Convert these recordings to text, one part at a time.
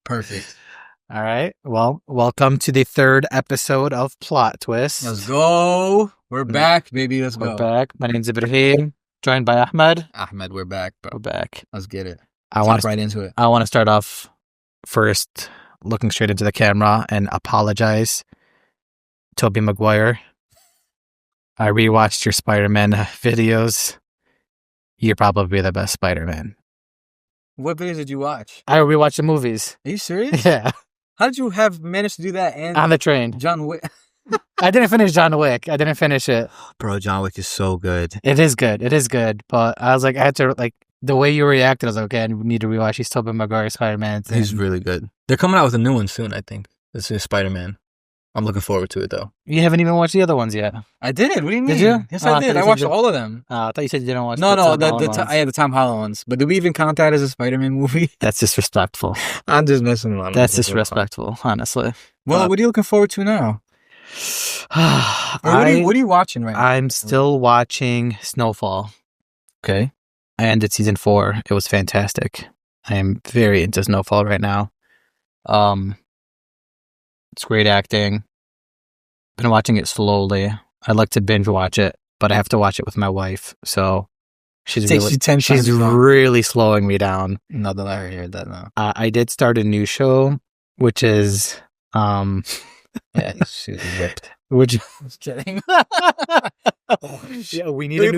Perfect. All right. Well, welcome to the third episode of Plot Twist. Let's go. We're back, baby. Let's We're go. back. My name's Ibrahim, joined by Ahmed. Ahmed, we're back, bro. We're back. Let's get it. I Hop want right into it. I want to start off first looking straight into the camera and apologize. Tobey Maguire. I rewatched your Spider-Man videos. You're probably the best Spider-Man. What videos did you watch? I rewatched the movies. Are you serious? Yeah, How did you have managed to do that? And on the train. John Wick. I didn't finish John Wick. I didn't finish it. Bro, John Wick is so good. It is good. It is good. But I was like, I had to, like, the way you reacted, I was like, okay, I need to rewatch these Tobey Maguire Spider-Man. He's really good. They're coming out with a new one soon, I think. This is Spider-Man. I'm looking forward to it, though. You haven't even watched the other ones yet. I did. What do you mean? Did you? Yes, Oh, I I did. thought I you watched said you- all of them. I thought you said you didn't watch No, the the Tom Holland ones. Tom Holland ones. But do we even count that as a Spider-Man movie? That's disrespectful. I'm just messing around. That's disrespectful, honestly. Well, what are you looking forward to now? Or what are you watching right now? I'm still watching Snowfall. Okay. I ended season 4. It was fantastic. I am very into Snowfall right now. It's great acting. Been watching it slowly. I like to binge watch it, but I have to watch it with my wife. So she's Takes really, you 10 she's times as long. really slowing me down. Not that I heard that now. I did start a new show, which is Yeah, she's whipped. which Just kidding. yeah, we need a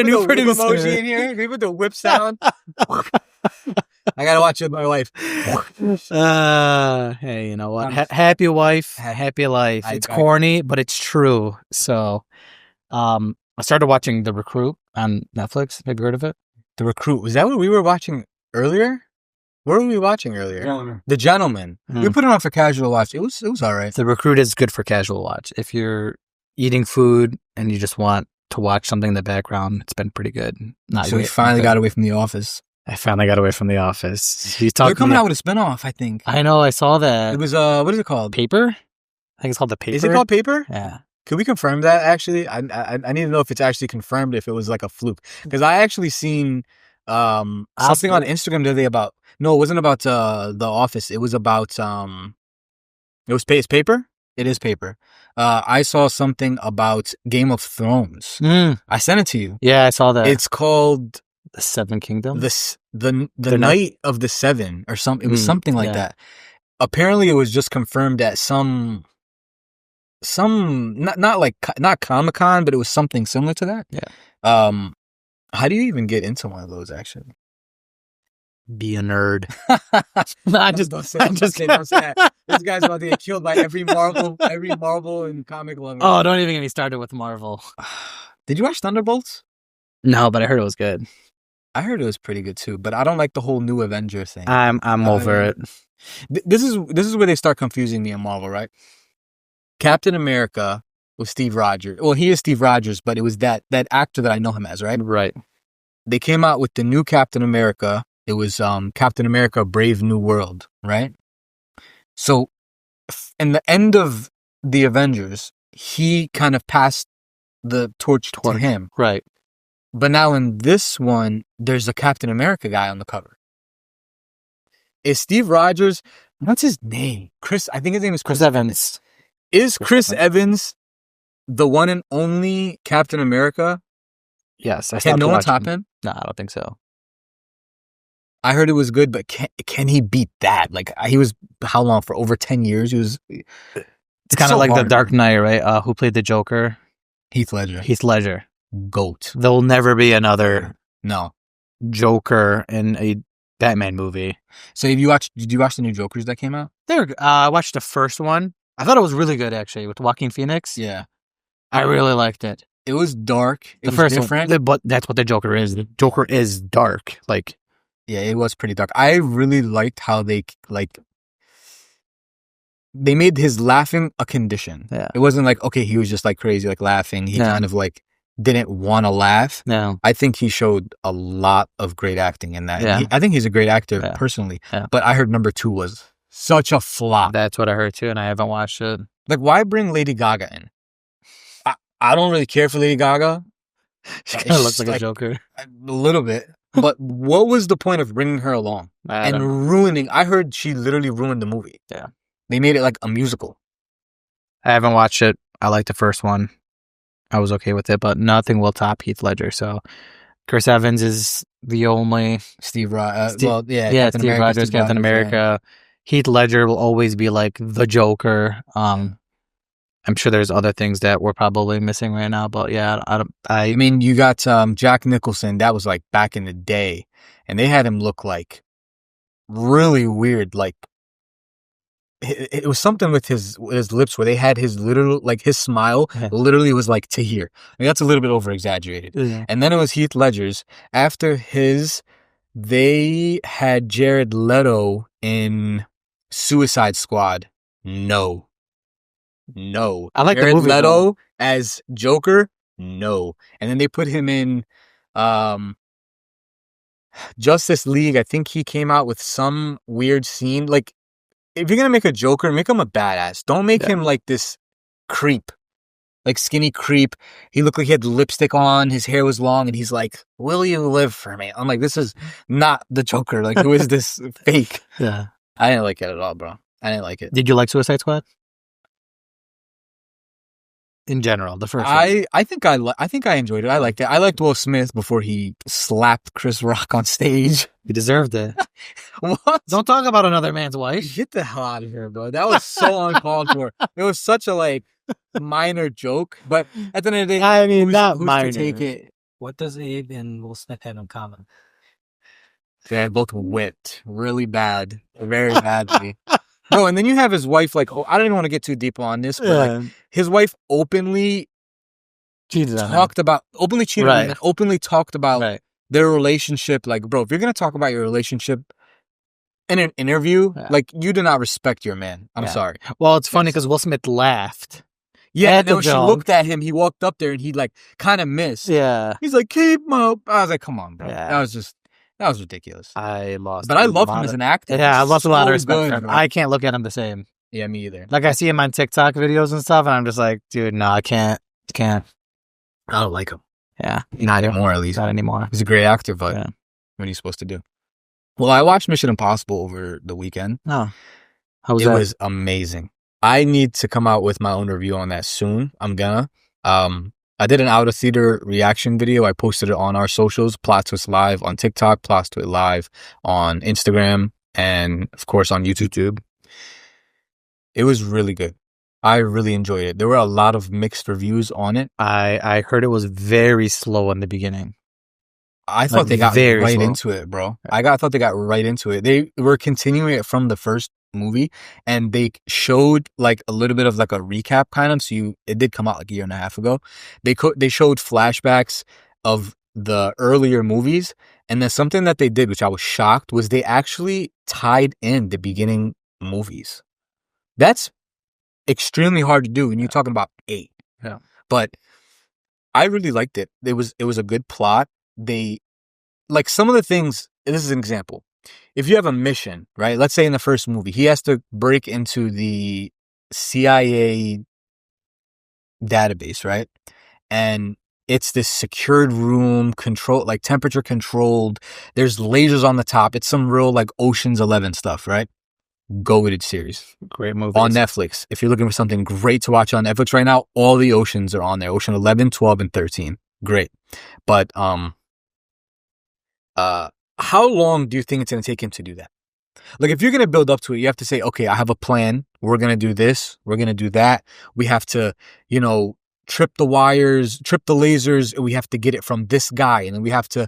new producer. Emoji in here. Can we put the whip sound? I gotta watch it with my wife. Hey, you know what? Happy wife, happy life. It's corny, but it's true. So, I started watching The Recruit on Netflix. Have you heard of it? The Recruit. Was that what we were watching earlier? What were we watching earlier? The Gentleman. We put it on for casual watch. It was all right. The Recruit is good for casual watch. If you're eating food and you just want to watch something in the background, it's been pretty good. So we finally got away from The Office. I finally got away from The Office. They're coming out with a spinoff, I think. I know, I saw that. It was, what is it called? Paper? I think it's called The Paper. Is it called Paper? Yeah. Can we confirm that, actually? I need to know if it's actually confirmed, if it was like a fluke. Because I actually seen something on Instagram the other day about... No, it wasn't about The Office. It was about... It's Paper? It is Paper. I saw something about Game of Thrones. I sent it to you. Yeah, I saw that. It's called... The Seven Kingdoms? The Night of the Seven or something. It was something like that. Apparently, it was just confirmed at some not Comic-Con, but it was something similar to that. Yeah. How do you even get into one of those, actually? Be a nerd. Don't say that. This guy's about to get killed by every Marvel and comic lover. Oh, don't even get me started with Marvel. Did you watch Thunderbolts? No, but I heard it was good. I heard it was pretty good too, but I don't like the whole new Avenger thing. I'm over it. This is where they start confusing me in Marvel, right? Captain America was Steve Rogers. Well, he is Steve Rogers, but it was that actor that I know him as, right? Right. They came out with the new Captain America. It was Captain America: Brave New World, right? So, in the end of the Avengers, he kind of passed the torch to him, right? But now in this one, there's a Captain America guy on the cover. Is Steve Rogers? What's his name? Chris. I think his name is Chris Evans. Is Chris Evans the one and only Captain America? Yes. Can no one top him? No, I don't think so. I heard it was good, but can he beat that? Like, he was, how long? For over 10 years? He was... It's kind of like The Dark Knight, right? Who played the Joker? Heath Ledger. Heath Ledger. GOAT. There'll never be another Joker in a Batman movie. So did you watch the new Jokers that came out? I watched the first one. I thought it was really good, actually, with Joaquin Phoenix. Yeah. I really liked it. It was dark. It was first different. One, but that's what the Joker is. The Joker is dark. Like, yeah, it was pretty dark. I really liked how they made his laughing a condition. Yeah. It wasn't like, okay, he was just like crazy, like laughing. He kind of like didn't want to laugh. No. I think he showed a lot of great acting in that. Yeah. I think he's a great actor personally. Yeah. But I heard number 2 was such a flop. That's what I heard too, and I haven't watched it. Like, why bring Lady Gaga in? I don't really care for Lady Gaga. She kind of looks like a Joker. A little bit. But what was the point of bringing her along and ruining? I heard she literally ruined the movie. Yeah. They made it like a musical. I haven't watched it. I liked the first one. I was okay with it, but nothing will top Heath Ledger. So Chris Evans is the only Steve Rogers. Steve Rogers, Captain America. Yeah. Heath Ledger will always be like the Joker. I'm sure there's other things that we're probably missing right now, but yeah, I mean, you got Jack Nicholson. That was like back in the day, and they had him look like really weird. Like it was something with his lips where they had his literal, like his smile literally was like to here. I mean, that's a little bit over exaggerated. Yeah. And then it was Heath Ledger's. After his, they had Jared Leto in Suicide Squad. No. I like Jared the movie Leto though. as Joker. No. And then they put him in Justice League. I think he came out with some weird scene. Like, if you're gonna make a Joker, make him a badass. Don't make him like this creep, like skinny creep. He looked like he had lipstick on, his hair was long, and he's like, "Will you live for me?" I'm like, this is not the Joker. Like, who is this fake? Yeah, I didn't like it at all, bro. I didn't like it. Did you like Suicide Squad? In general, the first one. I think I enjoyed it. I liked it. I liked Will Smith before he slapped Chris Rock on stage. He deserved it. What? Don't talk about another man's wife. Get the hell out of here, bro. That was so uncalled for. It was such a like minor joke, but at the end of the day, I mean, not minor. To take it? What does Abe and Will Smith have in common? They had both whipped really bad, very badly. Bro, and then you have his wife, like, I don't even want to get too deep on this, but like, his wife openly cheated on him. Openly cheated on him, and openly talked about their relationship. Like, bro, if you're going to talk about your relationship in an interview, like, you do not respect your man. I'm sorry. Well, it's funny because Will Smith laughed. Yeah, and then when she looked at him, he walked up there and he, like, kind of missed. Yeah. He's like, keep him up. I was like, come on, bro. Yeah. That was ridiculous. I lost. But I love him as an actor. Yeah, I lost a lot of respect for him. I can't look at him the same. Yeah, me either. Like, I see him on TikTok videos and stuff, and I'm just like, dude, no, I can't. I don't like him. Yeah. Not anymore, at least. Not anymore. He's a great actor, but what are you supposed to do? Well, I watched Mission Impossible over the weekend. Oh. How was that? It was amazing. I need to come out with my own review on that soon. I'm gonna. I did an out of theater reaction video. I posted it on our socials, Plot Twist Live on TikTok, Plot Twist Live on Instagram, and of course on YouTube. It was really good. I really enjoyed it. There were a lot of mixed reviews on it. I heard it was very slow in the beginning. I thought they got right into it, bro. I thought they got right into it. They were continuing it from the first movie, and they showed like a little bit of like a recap kind of. So it did come out like a year and a half ago. They showed flashbacks of the earlier movies, and then something that they did, which I was shocked, was they actually tied in the beginning movies. That's extremely hard to do when you're talking about 8. Yeah, but I really liked it. It was a good plot. They like some of the things. This is an example. If you have a mission, right? Let's say in the first movie, he has to break into the CIA database, right? And it's this secured room, like temperature controlled. There's lasers on the top. It's some real like Ocean's 11 stuff, right? Goated series. Great movie. On Netflix. If you're looking for something great to watch on Netflix right now, all the Oceans are on there. Ocean 11, 12, and 13. Great. But, how long do you think it's going to take him to do that? Like, if you're going to build up to it, you have to say, okay, I have a plan. We're going to do this. We're going to do that. We have to, trip the wires, trip the lasers. We have to get it from this guy. And then we have to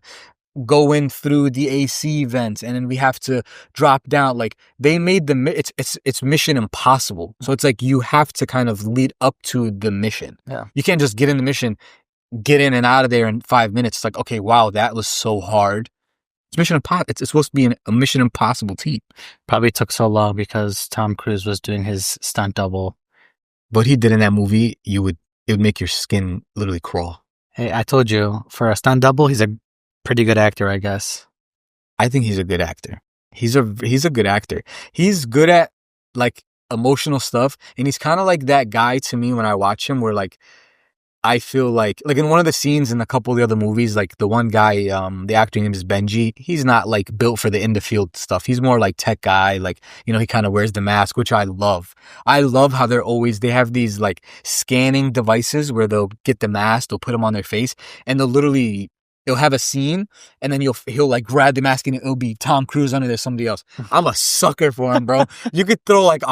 go in through the AC vents. And then we have to drop down. Like, they made it's Mission Impossible. So it's like you have to kind of lead up to the mission. Yeah. You can't just get in the mission, get in and out of there in 5 minutes. It's like, okay, wow, that was so hard. It's Mission Impossible. It's supposed to be a Mission Impossible team. Probably took so long because Tom Cruise was doing his stunt double. What he did in that movie, it would make your skin literally crawl. Hey, I told you, for a stunt double, he's a pretty good actor, I guess. I think he's a good actor. He's a good actor. He's good at like emotional stuff, and he's kind of like that guy to me when I watch him, where like I feel like in one of the scenes in a couple of the other movies, like the one guy, the actor name is Benji. He's not like built for the in the field stuff. He's more like tech guy. Like, you know, he kind of wears the mask, which I love. I love how they have these like scanning devices where they'll get the mask, they'll put them on their face, and it'll have a scene, and then he'll like grab the mask and it'll be Tom Cruise under there, somebody else. I'm a sucker for him, bro. You could throw like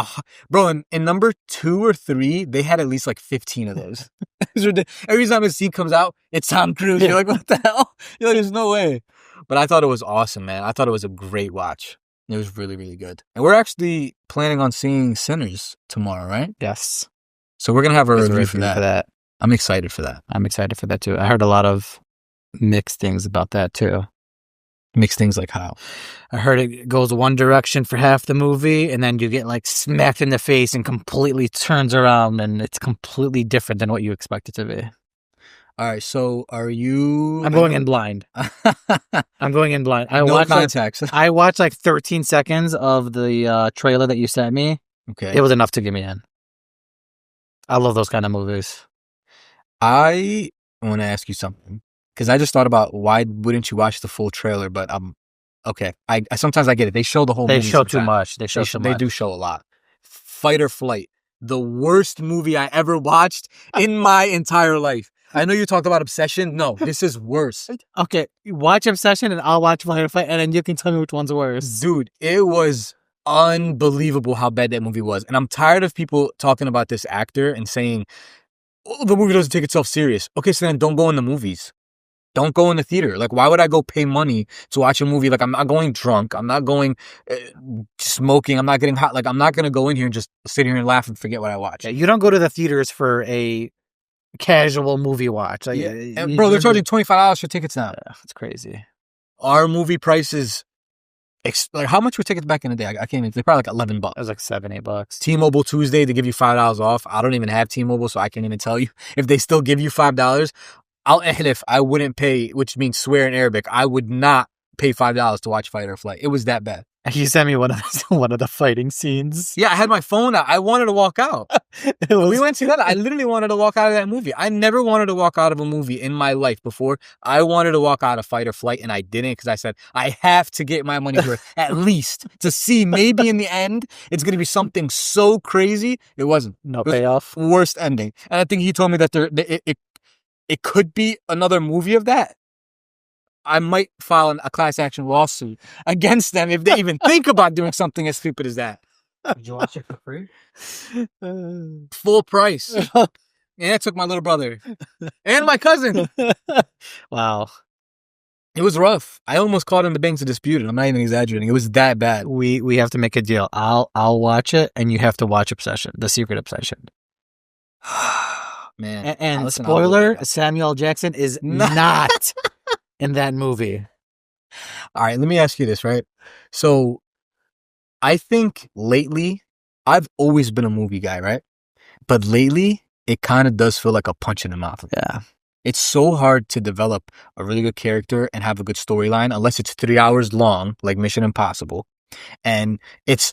bro, in number 2 or 3, they had at least like 15 of those. Every time a scene comes out, it's Tom Cruise. You're like, what the hell? You're like, there's no way. But I thought it was awesome, man. I thought it was a great watch. It was really, really good. And we're actually planning on seeing Sinners tomorrow, right? Yes. So we're gonna have a There's review for that. I'm excited for that. I'm excited for that too. I heard a lot of mixed things about that too. Mixed things like how? I heard it goes one direction for half the movie, and then you get like smacked in the face and completely turns around, and it's completely different than what you expect it to be. All right, so are you? I'm going in blind. I'm going in blind. No contacts. I watched like 13 seconds of the trailer that you sent me. Okay. It was enough to get me in. I love those kind of movies. I want to ask you something, because I just thought about why wouldn't you watch the full trailer? But okay. I sometimes I get it. They show the whole. They movie show too sometimes. much. They show too much. They do show a lot. Fight or Flight, the worst movie I ever watched in my entire life. I know you talked about Obsession. No, this is worse. Okay, watch Obsession and I'll watch Fight or Flight, and then you can tell me which one's worse. Dude, it was unbelievable how bad that movie was. And I'm tired of people talking about this actor and saying, oh, the movie doesn't take itself serious. Okay, so then don't go in the movies. Don't go in the theater. Like, why would I go pay money to watch a movie? Like, I'm not going drunk. I'm not going smoking. I'm not getting hot. Like, I'm not going to go in here and just sit here and laugh and forget what I watched. Yeah, you don't go to the theaters for a casual movie watch. Like, And bro, they're charging $25 for tickets now. Yeah, it's crazy. Our movie prices, like, how much were tickets back in the day? I can't even. They're probably like $11. It was like $7-8. T-Mobile Tuesday, they give you $5 off. I don't even have T-Mobile, so I can't even tell you if they still give you $5. I wouldn't pay, which means swear in Arabic. I would not pay $5 to watch Fight or Flight. It was that bad. You sent me one of the fighting scenes. Yeah, I had my phone out. I wanted to walk out. We went together. I literally wanted to walk out of that movie. I never wanted to walk out of a movie in my life before. I wanted to walk out of Fight or Flight, and I didn't, because I said, I have to get my money worth, at least, to see maybe in the end it's going to be something so crazy. It wasn't. No payoff. Worst ending. And I think he told me that it could be another movie of that. I might file a class action lawsuit against them if they even think about doing something as stupid as that. Did you watch it for free? Full price. And I took my little brother and my cousin. Wow. It was rough. I almost called him the banks to dispute it. I'm not even exaggerating. It was that bad. We have to make a deal. I'll watch it, and you have to watch Obsession, The Secret Obsession. Man. And Listen, spoiler, Samuel Jackson is not in that movie. All right, let me ask you this, right? So I think lately, I've always been a movie guy, right? But lately, it kind of does feel like a punch in the mouth. Yeah. It's so hard to develop a really good character and have a good storyline unless it's 3 hours long, like Mission Impossible. And it's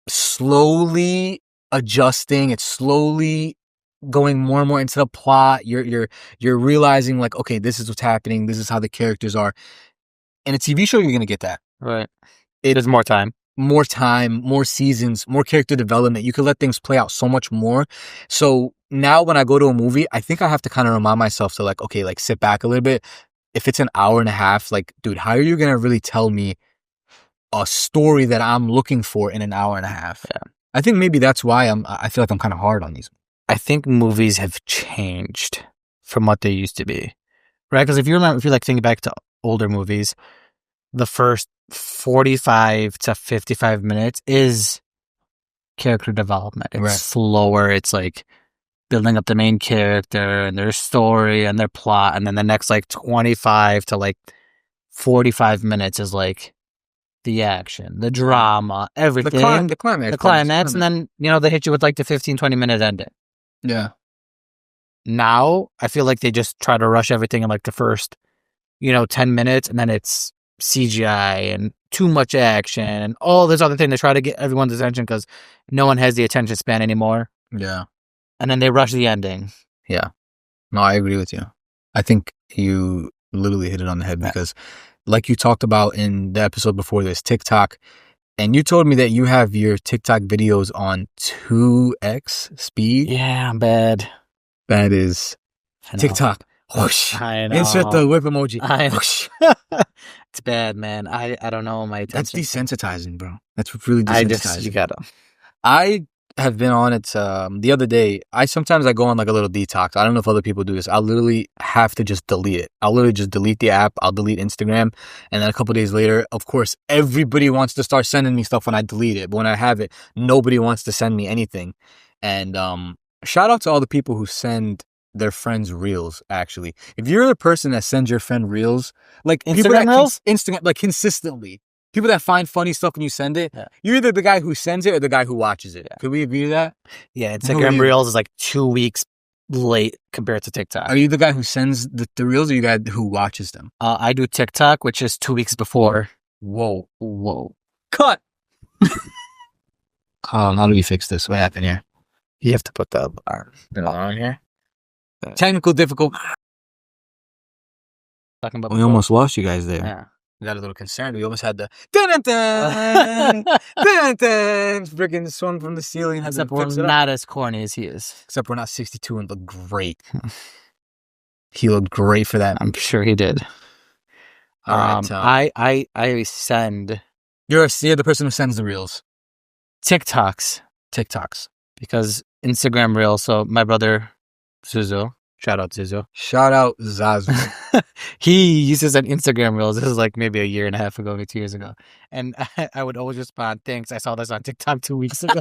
slowly adjusting. It's slowly going more and more into the plot. You're realizing, like, okay, this is what's happening. This is how the characters are. In a TV show, you're gonna get that. Right. There's more time. More time, more seasons, more character development. You can let things play out so much more. So now when I go to a movie, I think I have to kind of remind myself to, like, okay, like, sit back a little bit. If it's an hour and a half, like, dude, how are you gonna really tell me a story that I'm looking for in an hour and a half? Yeah. I think maybe that's why I feel like I'm kind of hard on these. I think movies have changed from what they used to be, right? Because if you like thinking back to older movies, the first 45 to 55 minutes is character development. It's Right. slower. It's like building up the main character and their story and their plot, and then the next like 25 to like 45 minutes is like the action, the drama, everything, The climax. the climax, and then they hit you with like the 15-20 minute ending. Yeah. Now I feel like they just try to rush everything in like the first 10 minutes, and then it's CGI and too much action and all this other thing to try to get everyone's attention, because no one has the attention span anymore. Yeah. and then they rush the ending. Yeah. No, I agree with you. I think you literally hit it on the head because, like you talked about in the episode before this, TikTok, and you told me that you have your TikTok videos on 2x speed. Yeah, I'm bad. That is I know. TikTok. Whoosh. I know. Insert the whip emoji. I know. Whoosh. It's bad, man. I don't know my That's attention. desensitizing, bro. That's really desensitizing. You gotta. I have been on it the other day. Sometimes I go on like a little detox. I don't know if other people do this. I'll literally have to just delete it. I'll literally just delete the app. I'll delete Instagram. And then a couple days later, of course, everybody wants to start sending me stuff when I delete it. But when I have it, nobody wants to send me anything. And shout out to all the people who send their friends reels, actually. If you're the person that sends your friend reels, like Instagram reels? Instagram, like consistently. People that find funny stuff when you send it, you're either the guy who sends it or the guy who watches it. Could we agree to that? Yeah, Instagram Reels is like 2 weeks late compared to TikTok. Are you the guy who sends the reels or you guy who watches them? I do TikTok, which is 2 weeks before. Whoa. Cut! How do we fix this? What happened here? You have to put the on here. Technical difficult. Talking about We almost lost you guys there. Yeah. We got a little concerned. We almost had the dun-dun-dun, dun-dun-dun, freaking swung from the ceiling. Except we're not as corny as he is. Except we're not 62 and look great. He looked great for that. I'm sure he did. All right, I send. You're the person who sends the reels. TikToks. Because Instagram Reels. So my brother Zuzu. Shout out Zuzu. Shout out Zazu. He uses an Instagram Reels. This is like maybe a year and a half ago, maybe 2 years ago. And I would always respond, thanks, I saw this on TikTok 2 weeks ago.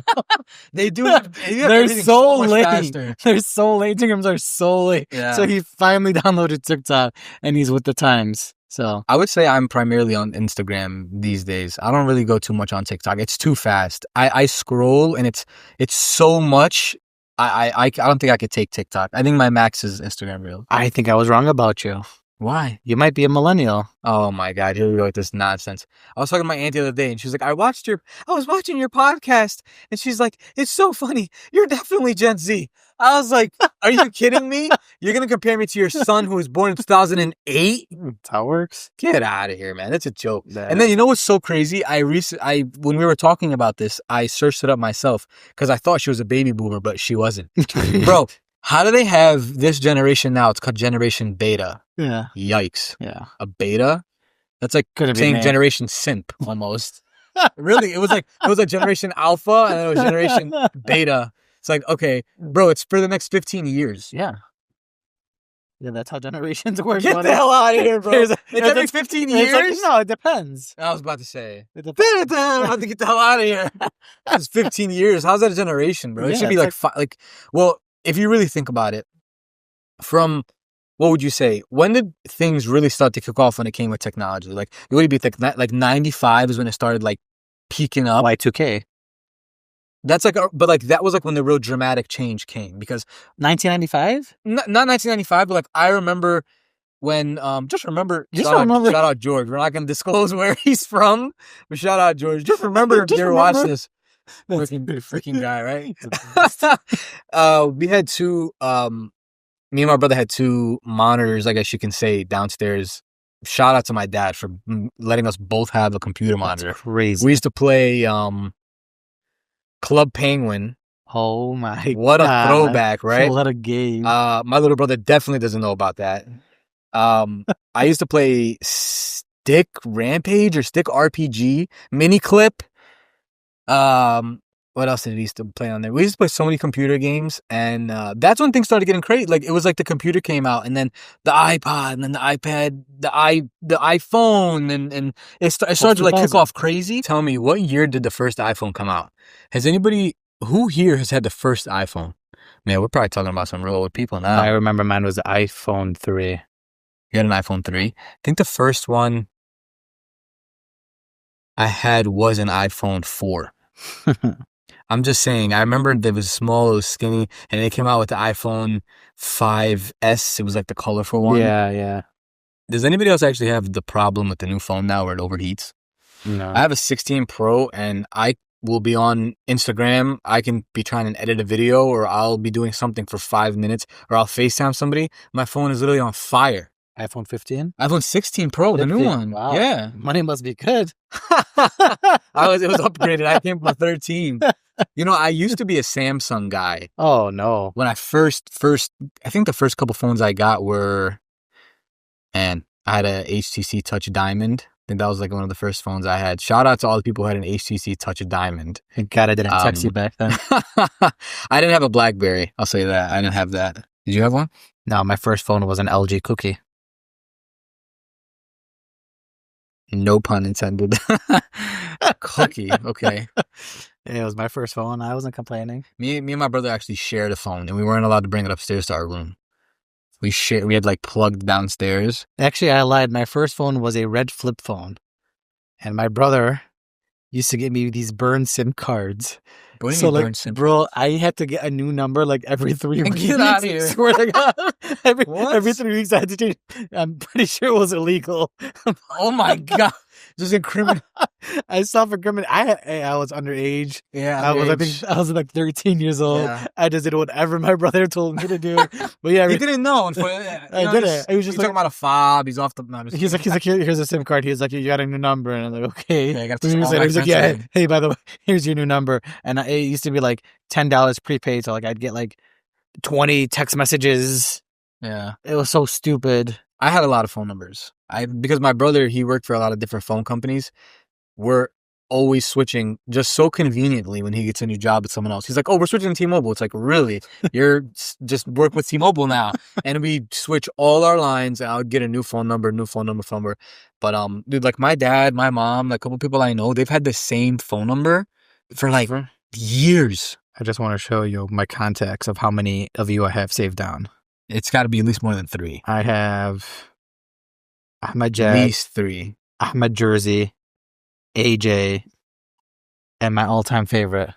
They do. They're so late. Faster. They're so late. Instagrams are so late. Yeah. So he finally downloaded TikTok and he's with the times. So I would say I'm primarily on Instagram these days. I don't really go too much on TikTok. It's too fast. I scroll and it's so much. I don't think I could take TikTok. I think my max is Instagram Reels. I think I was wrong about you. Why? You might be a millennial. Oh my God, here we go with this nonsense. I was talking to my aunt the other day and she was like, I was watching your podcast. And she's like, it's so funny. You're definitely Gen Z. I was like, are you kidding me? You're going to compare me to your son who was born in 2008? That's how it works. Get out of here, man. That's a joke. And then you know what's so crazy? When we were talking about this, I searched it up myself because I thought she was a baby boomer, but she wasn't. Bro, how do they have this generation now? It's called Generation Beta. Yeah. Yikes. Yeah. A beta? That's like saying Generation Simp almost. Really? It was like Generation Alpha and then it was Generation Beta. It's like, okay, bro, it's for the next 15 years. Yeah. Yeah, that's how generations work. Get the hell out of here, bro. It's every 15 years? Like, no, it depends. I was about to say. I'm about to get the hell out of here. It's 15 years. How's that a generation, bro? It should be well, if you really think about it, from, what would you say? When did things really start to kick off when it came with technology? Like, it would be like 95 is when it started like peaking up. Y2K. That's like, but like that was like when the real dramatic change came because 1995? Not 1995, but like I remember when shout out George. We're not gonna disclose where he's from, but shout out George. Just remember if you ever watch this. Freaking guy, right? We had two. Me and my brother had two monitors, I guess you can say, downstairs. Shout out to my dad for letting us both have a computer monitor. That's crazy. We used to play Club Penguin. Oh my! What a throwback, right? What a game. My little brother definitely doesn't know about that. I used to play Stick Rampage or Stick RPG, Mini Clip. What else did we used to play on there? We used to play so many computer games, and that's when things started getting crazy. Like it was like the computer came out, and then the iPod, and then the iPad, the iPhone, and it started to like kick off crazy. Tell me, what year did the first iPhone come out? Has anybody who here has had the first iPhone? Man, we're probably talking about some real old people now. I remember mine was the iPhone 3. You had an iPhone 3? I think the first one I had was an iPhone 4. I'm just saying, I remember it was small, it was skinny, and they came out with the iPhone 5S. It was like the colorful one. Yeah. Does anybody else actually have the problem with the new phone now where it overheats? No. I have a 16 Pro, and I will be on Instagram. I can be trying to edit a video, or I'll be doing something for 5 minutes, or I'll FaceTime somebody. My phone is literally on fire. iPhone 15? iPhone 16 Pro, the new 15? one. Wow. Yeah. Money must be good. It was upgraded. I came from a 13. You know, I used to be a Samsung guy. Oh, no. When I first, I think the first couple phones I got were, I had a HTC Touch Diamond. I think that was like one of the first phones I had. Shout out to all the people who had an HTC Touch Diamond. Thank God I didn't text you back then. I didn't have a BlackBerry. I'll say that. I didn't have that. Did you have one? No, my first phone was an LG Cookie. No pun intended. Cookie. Okay. It was my first phone. I wasn't complaining. Me and my brother actually shared a phone, and we weren't allowed to bring it upstairs to our room. We had like plugged downstairs. Actually, I lied. My first phone was a red flip phone. And my brother used to get me these burn SIM cards. What do you So mean like, burn SIM? bro, I had to get a new number like every 3 weeks. Get outta here. Swear to God. What? Every 3 weeks I had to change. I'm pretty sure it was illegal. Oh my God. Just incriminate. I self-incriminate. I was underage. Yeah. I think I was like 13 years old. Yeah. I just did whatever my brother told me to do. But yeah, He didn't know. I didn't. He was just talking about a fob. He's off the. No, he's like, here's a SIM card. He's like, you got a new number, and I'm like, okay. I got He was to like, yeah, hey, by the way, here's your new number. And it used to be like $10 prepaid, so like I'd get like 20 text messages. Yeah. It was so stupid. I had a lot of phone numbers. Because my brother, he worked for a lot of different phone companies. We're always switching just so conveniently when he gets a new job with someone else. He's like, oh, we're switching to T-Mobile. It's like, really? You're just work with T-Mobile now. And we switch all our lines. I would get a new phone number. But, dude, like my dad, my mom, like a couple people I know, they've had the same phone number for like years. I just want to show you my contacts of how many of you I have saved down. It's got to be at least more than 3. I have Ahmed At Jack, least 3. Ahmed Jersey, AJ, and my all-time favorite.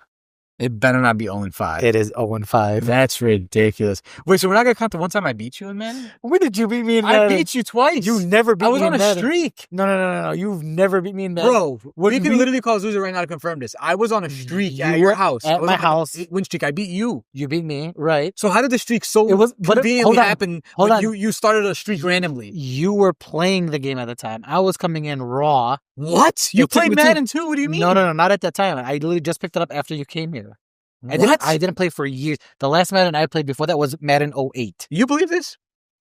It better not be 0-5. It is 0-5. That's ridiculous. Wait, so we're not going to count the one time I beat you in Madden? When did you beat me in I Madden? beat you twice. You never beat I me was in on a Madden. streak. No. You've never beat me in Madden. Bro, What you do can you- literally call Zuza right now to confirm this. I was on a streak You at were your house. at I was my on, like, house. 8-win streak. I beat you. You beat me, right? So how did the streak so It was- but it- conveniently hold on. happen Hold when on. you started a streak randomly? You were playing the game at the time. I was coming in raw. What? You It took played me to- Madden too? What do you mean? No, not at that time. I literally just picked it up after you came here. What? I didn't play for years. The last Madden I played before that was Madden 08. You believe this?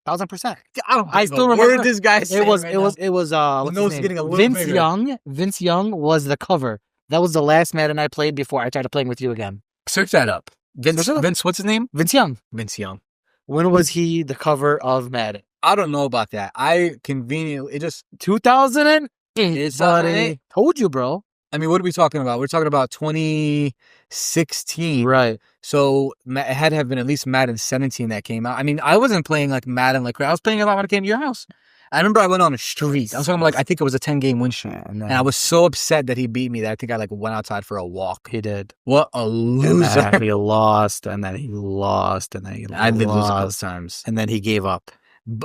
1000%. I still Word remember- this guy It was what's his nose name? getting a little Vince bigger. Young. Vince Young was the cover. That was the last Madden I played before I started playing with you again. Search that up. Vince, what's his name? Vince Young. Vince Young. When was he the cover of Madden? I don't know about that. I conveniently, it just, 2008. It's buddy. Told you, bro. I mean, what are we talking about? We're talking about 2016. Right. So it had to have been at least Madden 17 that came out. I mean, I wasn't playing like Madden like I was playing a lot when I came to your house. I remember I went on a streak. I was talking about, like, I think it was a 10-game win streak. And I was so upset that he beat me that I think I like went outside for a walk. He did. What a loser. And then he lost, and then he lost, and then he lost. I did lose a couple times. And then he gave up.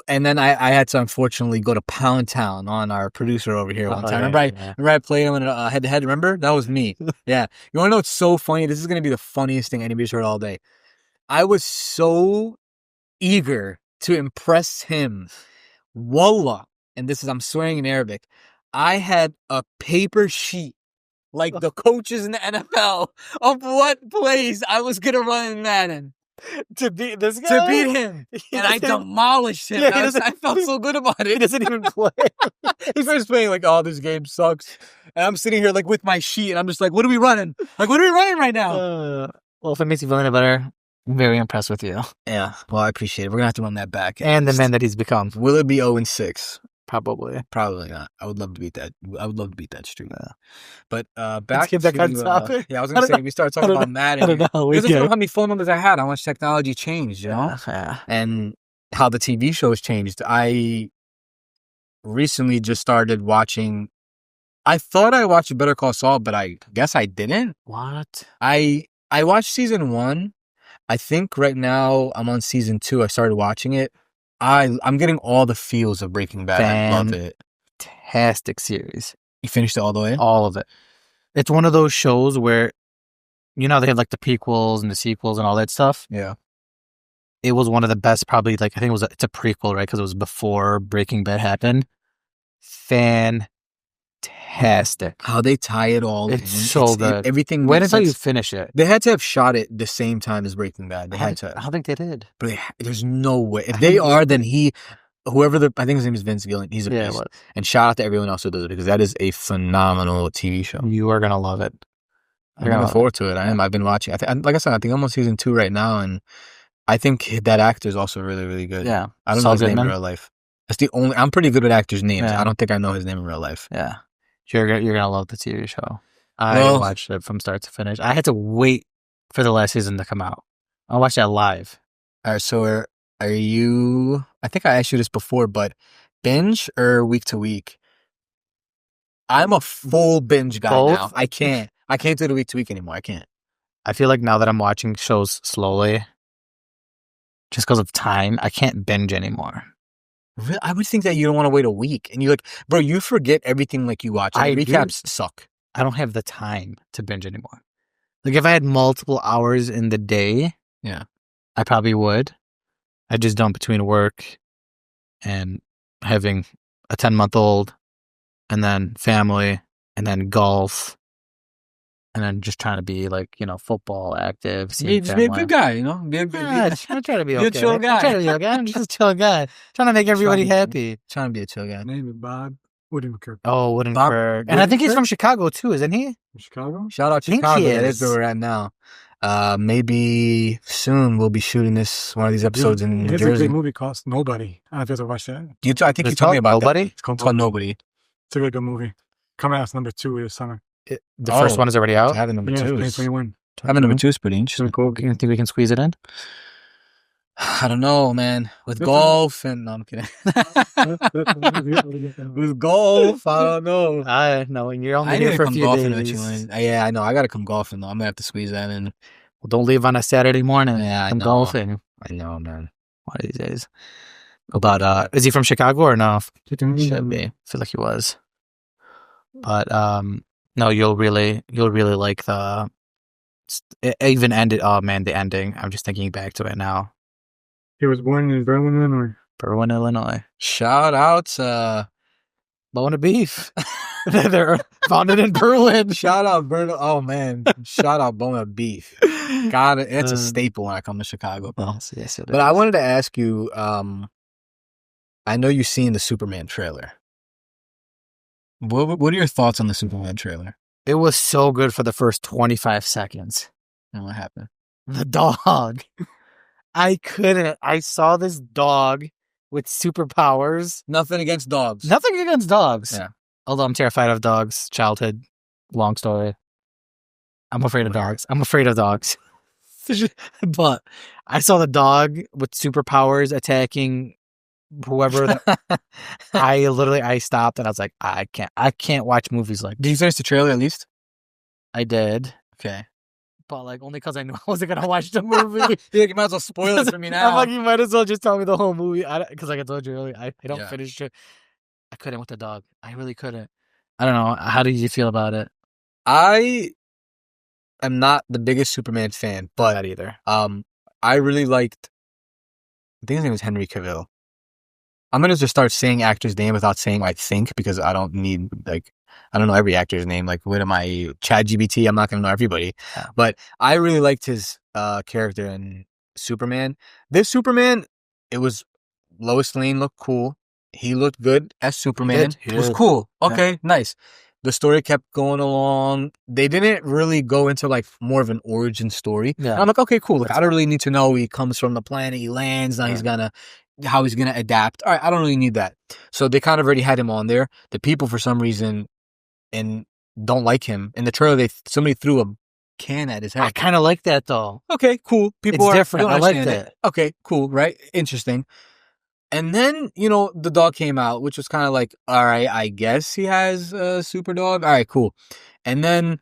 And then I had to unfortunately go to Pound Town on our producer over here one time. Yeah. Remember I played him in a head-to-head, remember? That was me. Yeah. You want to know what's so funny? This is going to be the funniest thing anybody's heard all day. I was so eager to impress him. Wallah. And this is, I'm swearing in Arabic. I had a paper sheet like the coaches in the NFL of what plays I was going to run in Madden. To beat this guy? To beat him. And I demolished him. Yeah, I felt so good about it. He doesn't even play. He starts playing like, oh, this game sucks. And I'm sitting here like with my sheet and I'm just like, what are we running? Like, what are we running right now? Well, if it makes you feel any better, I'm very impressed with you. Yeah. Well, I appreciate it. We're going to have to run that back. And the man that he's become. Will it be 0-6? Probably. Probably not. I would love to beat that. I would love to beat that streak. Yeah. But back Let's get back on topic. Yeah, I was going to say, we started talking about Madden. I don't know. Because I don't know how many phone numbers I had, how much technology changed, you know? Yeah. And how the TV shows changed. I recently just started watching. I thought I watched Better Call Saul, but I guess I didn't. What? I watched season 1. I think right now I'm on season 2. I started watching it. I'm getting all the feels of Breaking Bad. I love it. Fantastic series. You finished it all the way? All of it. It's one of those shows where, you know, they had like the prequels and the sequels and all that stuff. Yeah. It was one of the best, probably, like, I think it's a prequel, right? Because it was before Breaking Bad happened. Fantastic. How they tie it all It's in. so good. Everything. Wait makes until you sense. finish it. They had to have shot it the same time as Breaking Bad. They had to. I don't think they did. But there's no way. If they are, then I think his name is Vince Gilligan. He's a beast. What? And shout out to everyone else who does it, because that is a phenomenal TV show. You are going to love it. I'm looking forward to it. I am. I've been watching. Like I said, I think I'm on season 2 right now, and I think that actor is also really, really good. Yeah. I don't know his name in real life. That's the only. I'm pretty good with actors' names. Yeah. I don't think I know his name in real life. Yeah. You're gonna love the TV show. I watched it from start to finish. I had to wait for the last season to come out. I watched that live. All right. So are you? I think I asked you this before, but binge or week to week? I'm a full binge guy now. I can't do the week to week anymore. I can't. I feel like now that I'm watching shows slowly, just because of time, I can't binge anymore. Really? I would think that you don't want to wait a week, and you're like, bro, you forget everything like you watch. And recaps suck. I don't have the time to binge anymore. Like, if I had multiple hours in the day, yeah, I probably would. I just don't, between work and having a 10-month-old, and then family, and then golf, and then just trying to be, like, you know, football active. Just be a good guy, you know? I'm trying to be okay. Be a chill guy. I'm just a chill guy. Trying to make everybody happy. Trying to be a chill guy. Name is Bob Woodenkirk. Oh, Woodenkirk. And I think he's from Chicago, too, isn't he? Chicago? Shout out to Chicago. That is where we're at now. Maybe soon we'll be shooting one of these episodes in New Jersey. There's a great movie called Nobody. I don't know if you ever watched that. I think you told me about Nobody? It's called Nobody. It's a really good movie. Coming out as number 2 this summer. The first one is already out? Having number 2. 2021. Having number 2 is pretty interesting. Cool. You think we can squeeze it in? I don't know, man. With golf and... No, I'm kidding. With golf, I don't know. I know. And you're only here for a few days. Yeah, I know. I got to come golfing, though. I'm going to have to squeeze that in. Well, don't leave on a Saturday morning. Yeah, I'm golfing. I know, man. One of these days. But, is he from Chicago or no? Should be. I feel like he was. But, no, you'll really like it even ended. Oh, man, the ending. I'm just thinking back to it now. He was born in Berwyn, Illinois. Berwyn, Illinois. Shout out to Bona Beef. They're founded in Berwyn. Shout out Berwyn. Oh, man. Shout out Bona Beef. God, it's a staple when I come to Chicago. Yes, but I wanted to ask you, I know you've seen the Superman trailer. What are your thoughts on the Superman trailer? It was so good for the first 25 seconds. And what happened? The dog. I couldn't. I saw this dog with superpowers. Nothing against dogs. Nothing against dogs. Yeah. Although I'm terrified of dogs. Childhood. Long story. I'm afraid of dogs. But I saw the dog with superpowers attacking whoever. I stopped and I was like, I can't watch movies like this. Did you finish the trailer at least? I did. Okay. But, like, only because I knew I wasn't going to watch the movie. You might as well spoil it for me now. I'm like, you might as well just tell me the whole movie. Because like I told you earlier, I don't finish it. I couldn't with the dog. I really couldn't. I don't know. How did you feel about it? I am not the biggest Superman fan, but not either. I really liked, I think his name was Henry Cavill. I'm going to just start saying actor's name without saying I think, because I don't need, like, I don't know every actor's name. Like, what am I, ChatGPT? I'm not going to know everybody. Yeah. But I really liked his character in Superman. This Superman, it was, Lois Lane looked cool. He looked good as Superman. It was cool. Okay, nice. The story kept going along. They didn't really go into, like, more of an origin story. Yeah. And I'm like, okay, cool. Like, I don't really need to know he comes from the planet, he lands, now he's gonna, how he's gonna adapt. All right, I don't really need that. So they kind of already had him on there. The people, for some reason, and don't like him. In the trailer, somebody threw a can at his head. I kind of like that, though. Okay, cool. People it's different. I like that. Okay, cool, right? Interesting. And then, you know, the dog came out, which was kind of like, all right, I guess he has a super dog. All right, cool. And then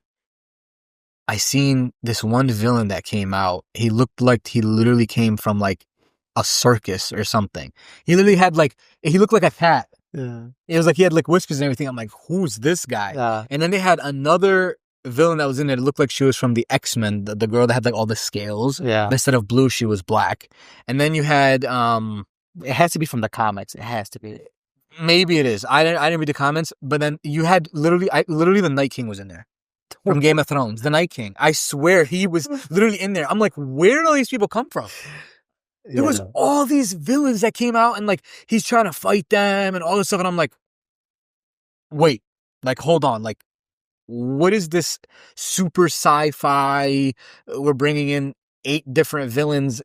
I seen this one villain that came out. He looked like he literally came from, like, a circus or something. He literally had, like, he looked like a cat. Yeah. It was like he had, like, whiskers and everything. I'm like, who's this guy? Yeah. And then they had another villain that was in it looked like she was from the X-Men, the girl that had like all the scales. Yeah. Instead of blue, she was black. And then you had It has to be from the comics. It has to be. maybe it is. I didn't read the comments, but then you had literally the Night King was in there. From Game of Thrones, the Night King. I swear he was literally in there. I'm like, where did all these people come from? There was all these villains that came out and like he's trying to fight them and all this stuff, and I'm like, wait, like hold on, like what is this super sci-fi? We're bringing in 8 different villains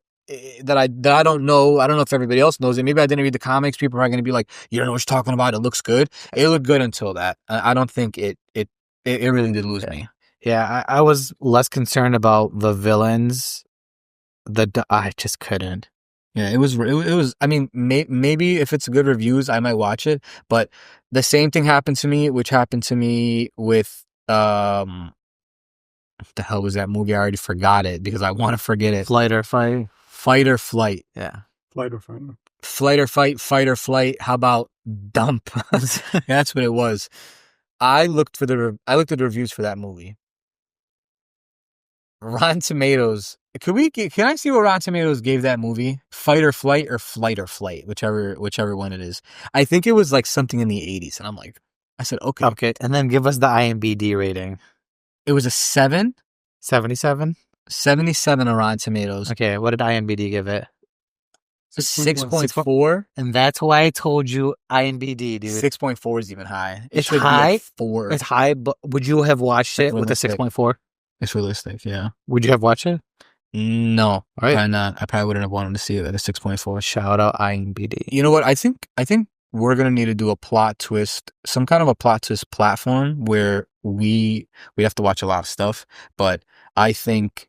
that I don't know. I don't know if everybody else knows it. Maybe I didn't read the comics. People are going to be like, you don't know what you're talking about. It looks good. It looked good until that. I don't think it really did lose me. Yeah, I was less concerned about the villains. I just couldn't. Yeah, it was. I mean, maybe if it's good reviews, I might watch it. But the same thing happened to me, which happened to me with what the hell was that movie? I already forgot it because I want to forget it. Flight or Fight. Fight or Flight. Yeah. Flight or fight. Flight or Fight. Fight or Flight. How about Dump? That's what it was. I looked at the reviews for that movie. Rotten Tomatoes. Can I see what Rotten Tomatoes gave that movie? Fight or Flight or Flight or Flight, whichever one it is. I think it was like something in the 80s, and I'm like, I said okay. Okay, and then give us the IMDb rating. It was a 7, 77. 77 on Rotten Tomatoes. Okay, what did IMDb give it? 6.4. And that's why I told you IMDb, dude. 6.4 is even high. It It's should high? be a 4. It's high, but would you have watched it with a Realistic. 6.4? It's realistic, yeah. Would you have watched it? No, Right. probably not. I probably wouldn't have wanted to see it at a 6.4. Shout out IMDb. You know what? I think we're gonna need to do a plot twist, some kind of a plot twist platform where we have to watch a lot of stuff, but I think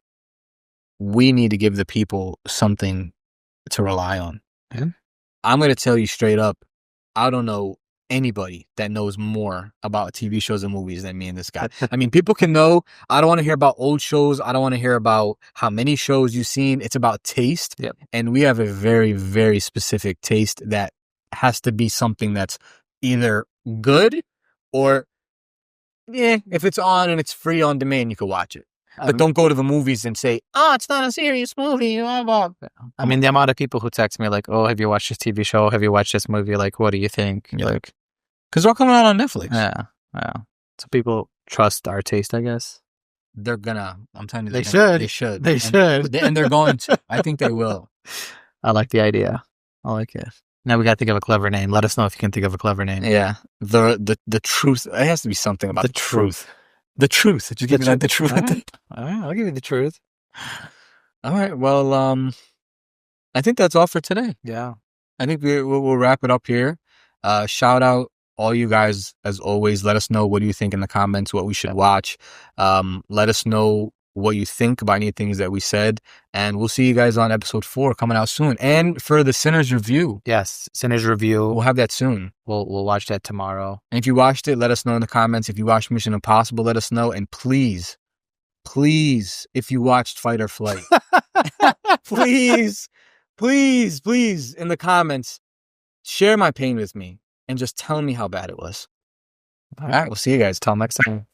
we need to give the people something to rely on. Yeah. I'm gonna tell you straight up, I don't know anybody that knows more about TV shows and movies than me and this guy. I mean, people can know. I don't want to hear about old shows. I don't want to hear about how many shows you've seen. It's about taste. Yep. And we have a very, very specific taste that has to be something that's either good or, if it's on and it's free on demand, you can watch it. But don't go to the movies and say, oh, it's not a serious movie. Blah, blah. I mean, the amount of people who text me like, oh, have you watched this TV show? Have you watched this movie? Like, what do you think? Yeah. Like, because they're all coming out on Netflix. yeah. So people trust our taste, I guess. They're gonna, I'm telling you, They They should. should. And they're going to. I think they will. I like the idea. I like it. Now we got to think of a clever name. Let us know if you can think of a clever name. Yeah. The truth. It has to be something about the truth. The truth. Did you give me that? The truth. All right. I'll give you the truth. All right. Well, I think that's all for today. Yeah. I think we'll wrap it up here. Shout out all you guys as always. Let us know what do you think in the comments, what we should watch. Let us know what you think about any things that we said, and we'll see you guys on episode 4 coming out soon. And for the Sinners review, Yes. Sinners review. we'll have that soon. We'll watch that tomorrow. And if you watched it, let us know in the comments. If you watched Mission Impossible, let us know. And please, if you watched Fight or Flight, please, in the comments, share my pain with me and just tell me how bad it was. All right, we'll see you guys. Till next time.